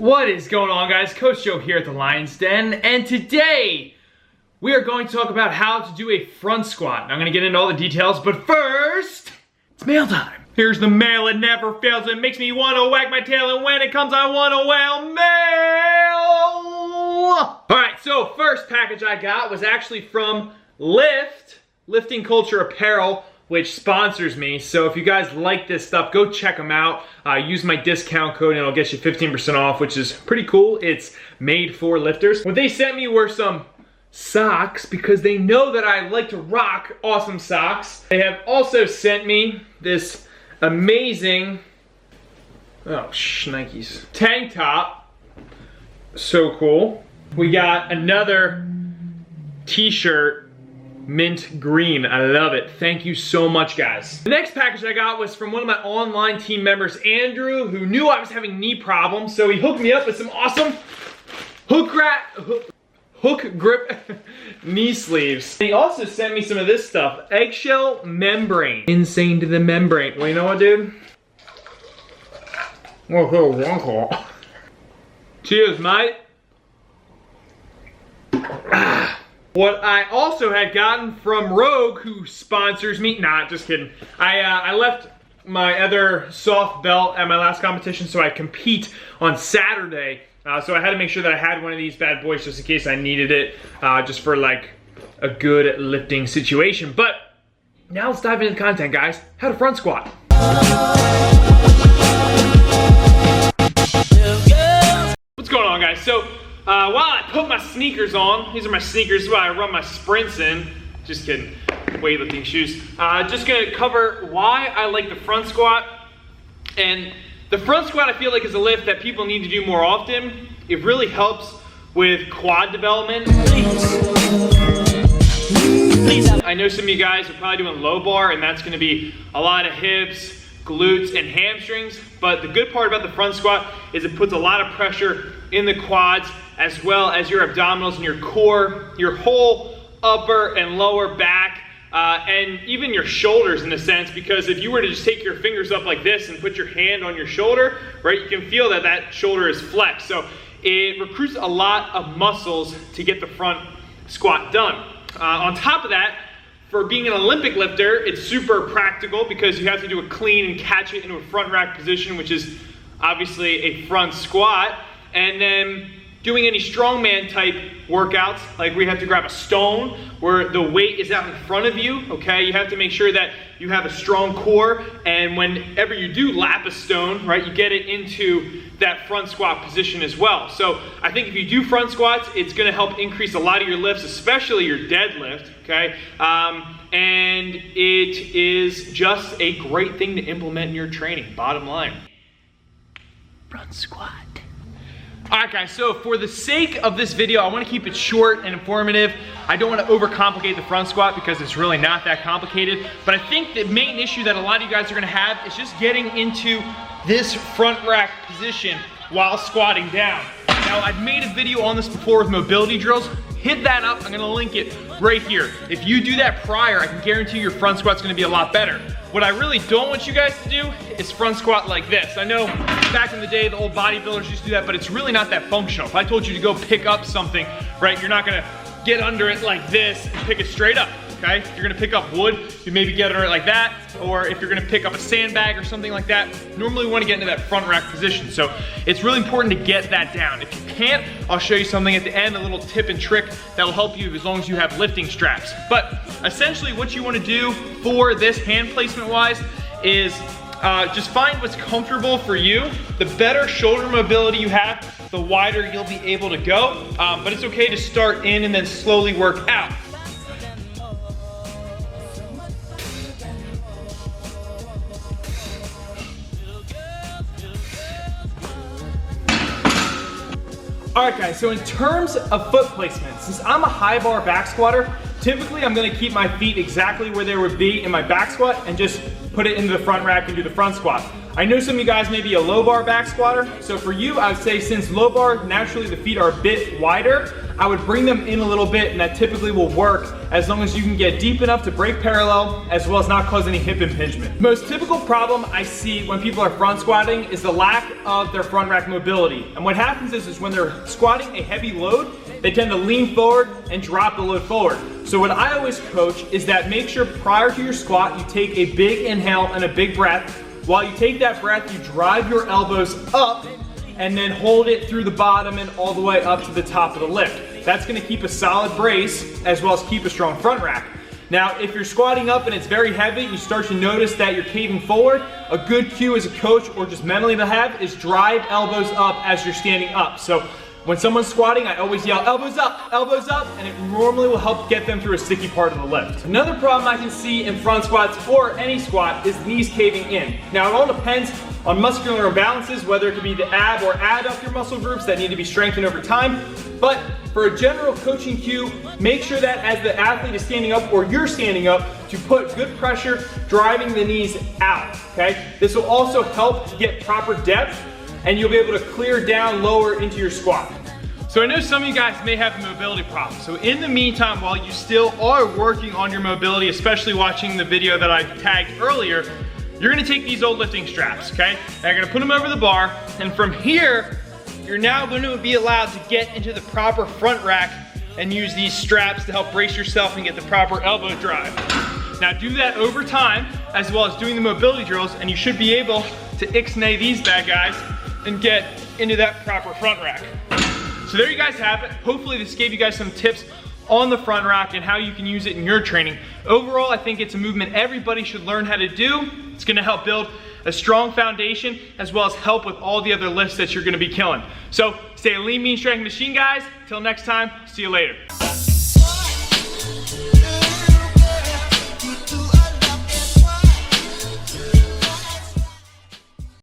What is going on, guys? Coach Joe here at the Lion's Den, and today we are going to talk about how to do a front squat. I'm going to get into all the details, but first, it's mail time. Here's the mail. It never fails. It makes me want to wag my tail, and when it comes, I want to wail mail. All right, so first package I got was actually from Lifting Culture Apparel, which sponsors me. So if you guys like this stuff, go check them out. Use my discount code and it'll get you 15% off, which is pretty cool. It's made for lifters. What they sent me were some socks because they know that I like to rock awesome socks. They have also sent me this amazing, Nikes, tank top. So cool. We got another t-shirt, mint green. I love it. Thank you so much, guys. The next package I got was from one of my online team members, Andrew, who knew I was having knee problems, so he hooked me up with some awesome hook grip knee sleeves. He also sent me some of this stuff, eggshell membrane. Insane to the membrane. Well, you know what, dude? Cheers, mate. What I also had gotten from Rogue, who sponsors me, nah, just kidding. I left my other soft belt at my last competition, so I compete on Saturday. So I had to make sure that I had one of these bad boys just in case I needed it, just for like a good lifting situation. But now let's dive into the content, guys. How to front squat. What's going on, guys? So, while I put my sneakers on, these are my sneakers while I run my sprints in. Just kidding, weightlifting shoes. Just gonna cover why I like the front squat. And the front squat I feel like is a lift that people need to do more often. It really helps with quad development. I know some of you guys are probably doing low bar, and that's gonna be a lot of hips, glutes, and hamstrings. But the good part about the front squat is it puts a lot of pressure in the quads, as well as your abdominals and your core, your whole upper and lower back, and even your shoulders in a sense, because if you were to just take your fingers up like this and put your hand on your shoulder, right, you can feel that that shoulder is flexed. So it recruits a lot of muscles to get the front squat done. On top of that, for being an Olympic lifter, it's super practical because you have to do a clean and catch it into a front rack position, which is obviously a front squat. And then doing any strongman type workouts, like we have to grab a stone where the weight is out in front of you, okay? You have to make sure that you have a strong core, and whenever you do lap a stone, right, you get it into that front squat position as well. So I think if you do front squats, it's gonna help increase a lot of your lifts, especially your deadlift, okay? And it is just a great thing to implement in your training, bottom line. Front squat. All right, guys, so for the sake of this video, I want to keep it short and informative. I don't want to overcomplicate the front squat because it's really not that complicated. But I think the main issue that a lot of you guys are going to have is just getting into this front rack position while squatting down. Now, I've made a video on this before with mobility drills. Hit that up. I'm going to link it right here. If you do that prior, I can guarantee your front squat's going to be a lot better. What I really don't want you guys to do is front squat like this. I know back in the day, the old bodybuilders used to do that, but it's really not that functional. If I told you to go pick up something, right, you're not gonna get under it like this and pick it straight up, okay? If you're gonna pick up wood, you maybe get under it like that, or if you're gonna pick up a sandbag or something like that, normally we wanna get into that front rack position. So it's really important to get that down. If you can't, I'll show you something at the end, a little tip and trick that will help you as long as you have lifting straps. But essentially what you wanna do for this hand placement wise is just find what's comfortable for you. The better shoulder mobility you have, the wider you'll be able to go. But it's okay to start in and then slowly work out. All right, guys, so in terms of foot placement, since I'm a high bar back squatter, typically I'm gonna keep my feet exactly where they would be in my back squat and just put it into the front rack and do the front squat. I know some of you guys may be a low bar back squatter, so for you, I would say since low bar, naturally the feet are a bit wider, I would bring them in a little bit, and that typically will work as long as you can get deep enough to break parallel as well as not cause any hip impingement. The most typical problem I see when people are front squatting is the lack of their front rack mobility. And what happens is when they're squatting a heavy load, they tend to lean forward and drop the load forward. So what I always coach is that make sure prior to your squat, you take a big inhale and a big breath. While you take that breath, you drive your elbows up and then hold it through the bottom and all the way up to the top of the lift. That's gonna keep a solid brace as well as keep a strong front rack. Now, if you're squatting up and it's very heavy, you start to notice that you're caving forward, a good cue as a coach or just mentally to have is drive elbows up as you're standing up. So when someone's squatting, I always yell, elbows up, and it normally will help get them through a sticky part of the lift. Another problem I can see in front squats or any squat is knees caving in. Now, it all depends on muscular imbalances, whether it could be the ab or adductor muscle groups that need to be strengthened over time. But for a general coaching cue, make sure that as the athlete is standing up or you're standing up, to put good pressure driving the knees out, okay? This will also help to get proper depth, and you'll be able to clear down lower into your squat. So I know some of you guys may have a mobility problem. So in the meantime, while you still are working on your mobility, especially watching the video that I tagged earlier, you're gonna take these old lifting straps, okay? Now you're gonna put them over the bar, and from here, you're now gonna be allowed to get into the proper front rack and use these straps to help brace yourself and get the proper elbow drive. Now do that over time, as well as doing the mobility drills, and you should be able to ixnay these bad guys and get into that proper front rack. So there you guys have it. Hopefully this gave you guys some tips on the front rack and how you can use it in your training. Overall, I think it's a movement everybody should learn how to do. It's gonna help build a strong foundation as well as help with all the other lifts that you're gonna be killing. So stay a lean, mean strength machine, guys. Till next time, see you later.